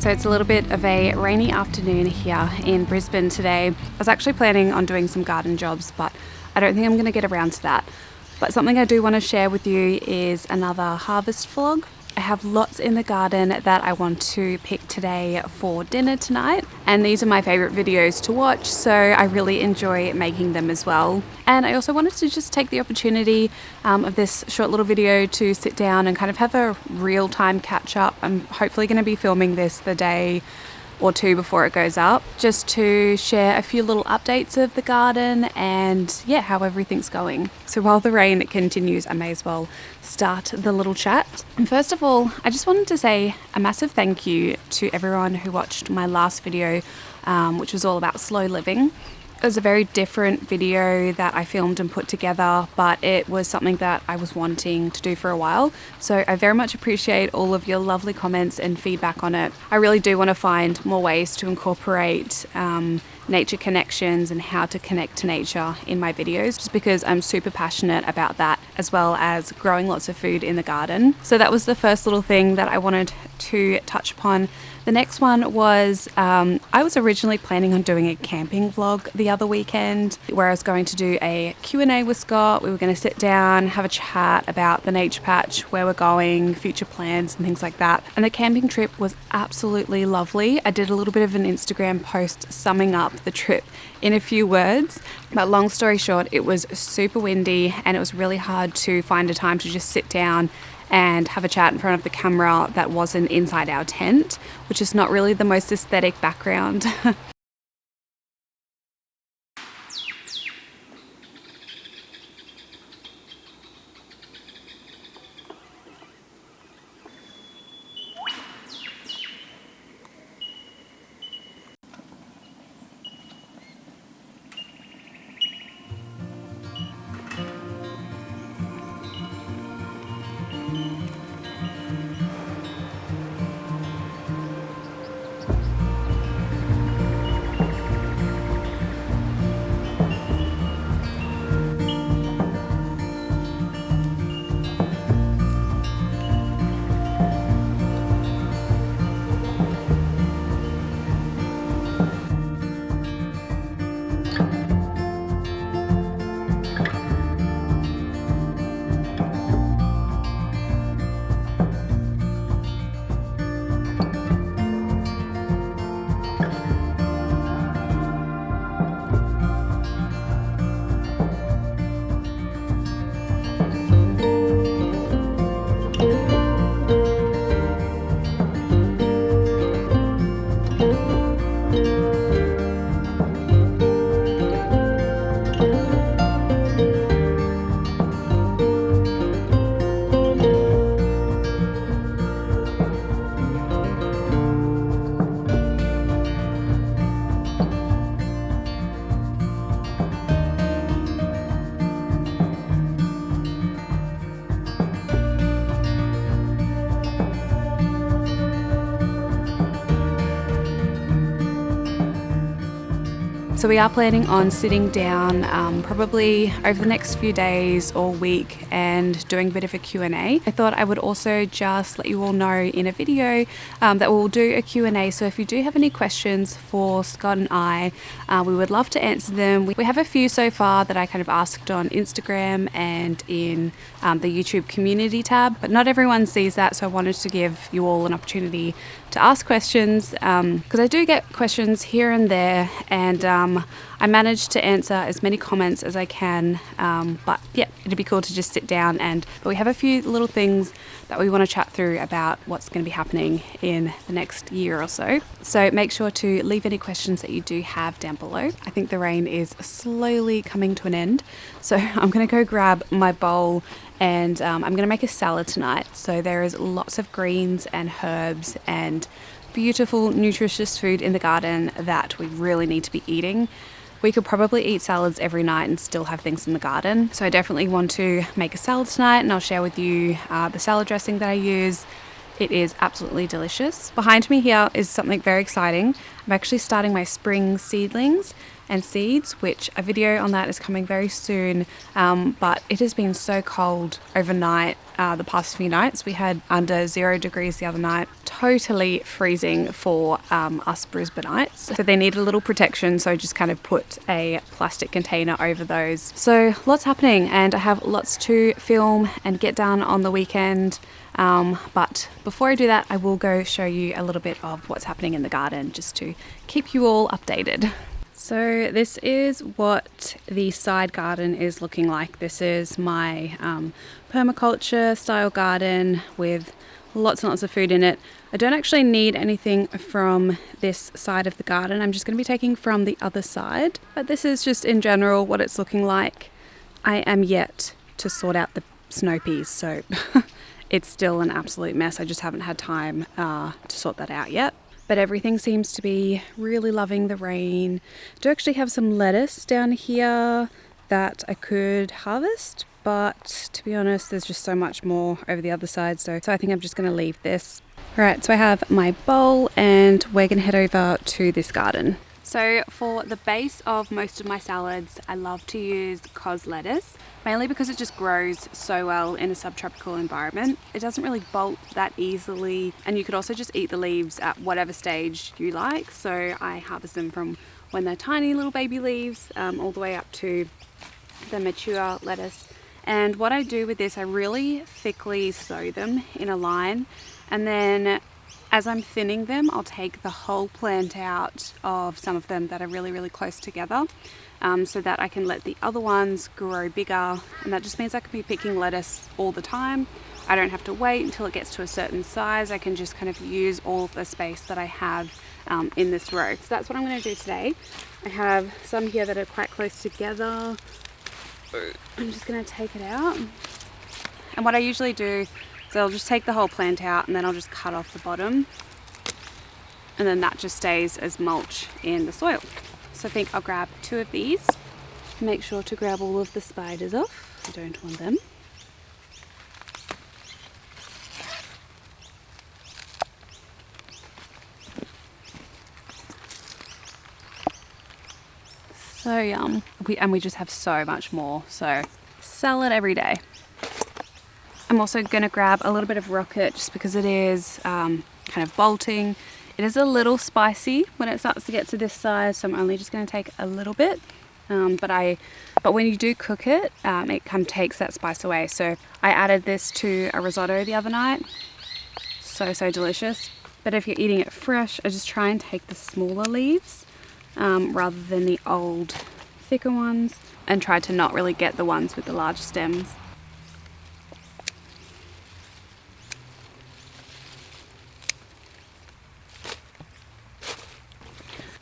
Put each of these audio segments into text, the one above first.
So it's a little bit of a rainy afternoon here in Brisbane today. I was actually planning on doing some garden jobs, but I don't think I'm going to get around to that. But something I do want to share with you is another harvest vlog. I have lots in the garden that I want to pick today for dinner tonight, and these are my favorite videos to watch, so I really enjoy making them as well. And I also wanted to just take the opportunity of this short little video to sit down and kind of have a real-time catch-up. I'm hopefully going to be filming this the day or two before it goes up, just to share a few little updates of the garden and yeah, how everything's going. So while the rain continues, I may as well start the little chat. And first of all, I just wanted to say a massive thank you to everyone who watched my last video, which was all about slow living. It was a very different video that I filmed and put together, but it was something that I was wanting to do for a while. So I very much appreciate all of your lovely comments and feedback on it. I really do want to find more ways to incorporate nature connections and how to connect to nature in my videos, just because I'm super passionate about that, as well as growing lots of food in the garden. So that was the first little thing that I wanted to touch upon. The next one was, I was originally planning on doing a camping vlog the other weekend, where I was going to do a Q&A with Scott. We were going to sit down, have a chat about the nature patch, where we're going, future plans and things like that. And the camping trip was absolutely lovely. I did a little bit of an Instagram post summing up the trip in a few words, but long story short, it was super windy and it was really hard to find a time to just sit down and have a chat in front of the camera that wasn't inside our tent, which is not really the most aesthetic background. So we are planning on sitting down probably over the next few days or week and doing a bit of a Q&A. I thought I would also just let you all know in a video that we'll do a Q&A. So if you do have any questions for Scott and I, we would love to answer them. We have a few so far that I kind of asked on Instagram and in the YouTube community tab, but not everyone sees that. So I wanted to give you all an opportunity to ask questions, because I do get questions here and there, and I managed to answer as many comments as I can, but yeah, it'd be cool to just sit down but we have a few little things that we want to chat through about what's going to be happening in the next year or so. So make sure to leave any questions that you do have down below. I think the rain is slowly coming to an end, so I'm going to go grab my bowl and I'm going to make a salad tonight. So there is lots of greens and herbs and beautiful nutritious food in the garden that we really need to be eating. We could probably eat salads every night and still have things in the garden. So I definitely want to make a salad tonight, and I'll share with you the salad dressing that I use. It is absolutely delicious. Behind me here is something very exciting. I'm actually starting my spring seedlings and seeds, which a video on that is coming very soon. But it has been so cold overnight the past few nights. We had under 0 degrees the other night, totally freezing for us Brisbaneites. So they need a little protection, so just kind of put a plastic container over those. So lots happening, and I have lots to film and get done on the weekend. But before I do that, I will go show you a little bit of what's happening in the garden just to keep you all updated. So this is what the side garden is looking like. This is my permaculture style garden with lots and lots of food in it. I don't actually need anything from this side of the garden. I'm just going to be taking from the other side. But this is just in general what it's looking like. I am yet to sort out the snow peas, so it's still an absolute mess. I just haven't had time to sort that out yet. But everything seems to be really loving the rain. I do actually have some lettuce down here that I could harvest, but to be honest, there's just so much more over the other side. So I think I'm just going to leave this. All right, so I have my bowl and we're going to head over to this garden. So for the base of most of my salads, I love to use cos lettuce, mainly because it just grows so well in a subtropical environment. It doesn't really bolt that easily, and you could also just eat the leaves at whatever stage you like. So I harvest them from when they're tiny little baby leaves all the way up to the mature lettuce. And what I do with this, I really thickly sow them in a line, and then as I'm thinning them, I'll take the whole plant out of some of them that are really, really close together, so that I can let the other ones grow bigger. And that just means I can be picking lettuce all the time. I don't have to wait until it gets to a certain size. I can just kind of use all of the space that I have in this row. So that's what I'm going to do today. I have some here that are quite close together. I'm just going to take it out. And what I usually do, so I'll just take the whole plant out and then I'll just cut off the bottom, and then that just stays as mulch in the soil. So I think I'll grab 2 of these. Make sure to grab all of the spiders off. I don't want them. So yum. We just have so much more. So salad every day. I'm also going to grab a little bit of rocket just because it is kind of bolting. It is a little spicy when it starts to get to this size, so I'm only just going to take a little bit. But when you do cook it, it kind of takes that spice away. So I added this to a risotto the other night. So delicious. But if you're eating it fresh, I just try and take the smaller leaves rather than the old, thicker ones, and try to not really get the ones with the large stems.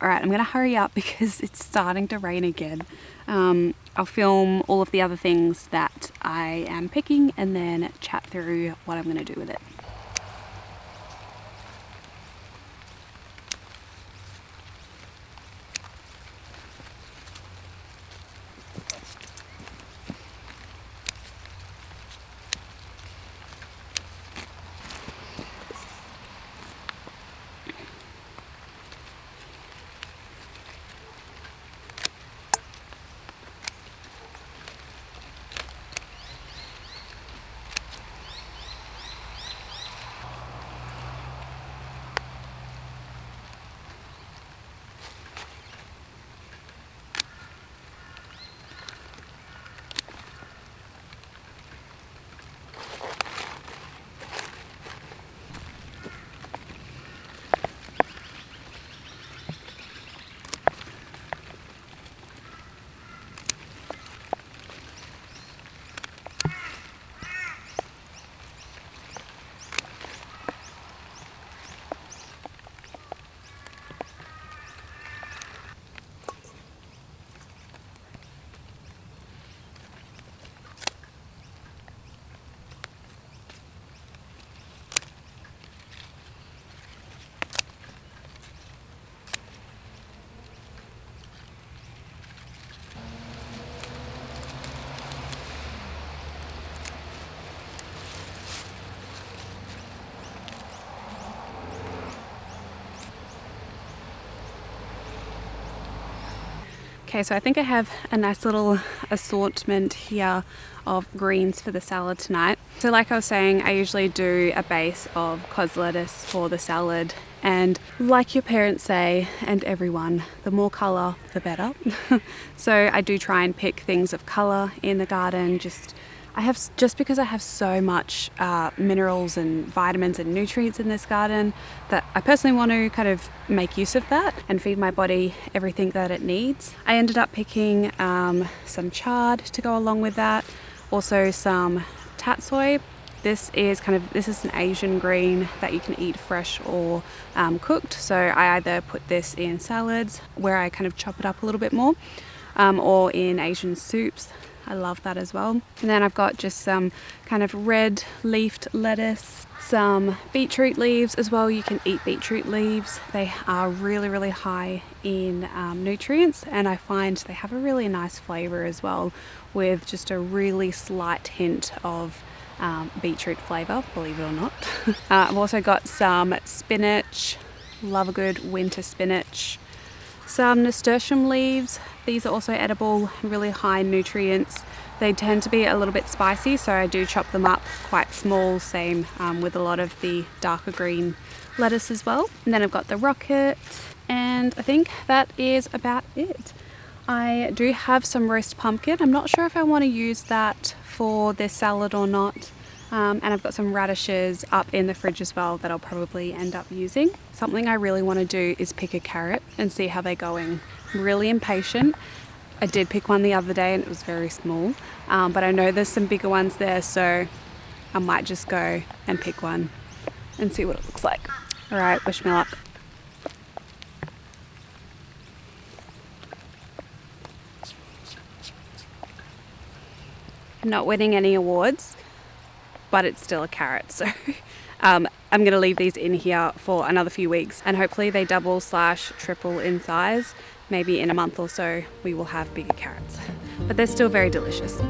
All right, I'm going to hurry up because it's starting to rain again. I'll film all of the other things that I am picking and then chat through what I'm going to do with it. Okay, so I think I have a nice little assortment here of greens for the salad tonight. So like I was saying, I usually do a base of cos lettuce for the salad, and like your parents say, and everyone, the more colour the better. So I do try and pick things of colour in the garden, just because I have so much minerals and vitamins and nutrients in this garden, that I personally want to kind of make use of that and feed my body everything that it needs. I ended up picking some chard to go along with that, also some tatsoi. This is an Asian green that you can eat fresh or cooked. So I either put this in salads where I kind of chop it up a little bit more, or in Asian soups. I love that as well. And then I've got just some kind of red leafed lettuce, some beetroot leaves as well. You can eat beetroot leaves. They are really, really high in nutrients, and I find they have a really nice flavour as well, with just a really slight hint of beetroot flavour, believe it or not. I've also got some spinach, love a good winter spinach. Some nasturtium leaves. These are also edible, really high in nutrients. They tend to be a little bit spicy, so I do chop them up quite small, same with a lot of the darker green lettuce as well. And then I've got the rocket, and I think that is about it. I do have some roast pumpkin. I'm not sure if I want to use that for this salad or not. And I've got some radishes up in the fridge as well that I'll probably end up using. Something I really want to do is pick a carrot and see how they're going. I'm really impatient. I did pick one the other day and it was very small, but I know there's some bigger ones there, so I might just go and pick one and see what it looks like. All right, wish me luck. I'm not winning any awards, but it's still a carrot, so I'm going to leave these in here for another few weeks, and hopefully they double/triple in size. Maybe in a month or so we will have bigger carrots, but they're still very delicious.